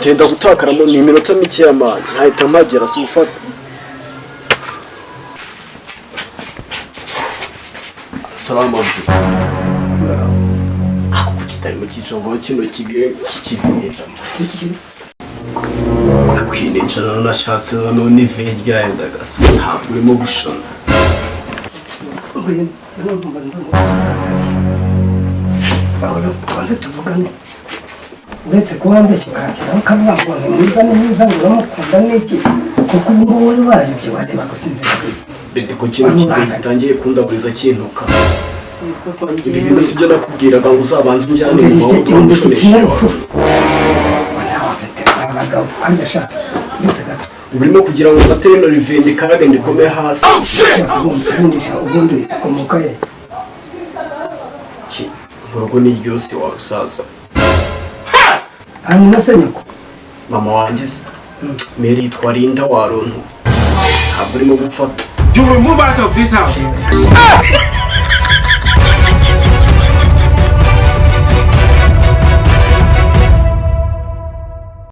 Tenda gutakaramo ni iminota mike y'amani ntahita mpagera si ufata. Salamu alaikum. Ako kitari mu kijongo kino kikivira. Akwinjira nashatse none ivenga yenda gasuta urimo gushona. Oye, no mbanza ngo. Ahora kwanza tuvugane. Uretse kuba mbeshye kakira ukavuga ngo ni mwiza ngo uramukunda n'iki kuko ubu ngubu wari warayibye wareba gusinzira bindi ku kintu gitangiye kundaburiza kintuka ibi bintu sibyo nakubwiraga ngo uzabanze unjyane mu mahoro n'umushoneshe abagabo andasha ndetse gato urimo kugira ngo ufatere no revenge karaga ndikomeye hasi ubundi komoka ye urugo ni ryose wa rusaza. Hanyuma se nyoko mama wanjye se Mary yitwa Linda warontu ntabwo urimo gufata. You will move out of this house.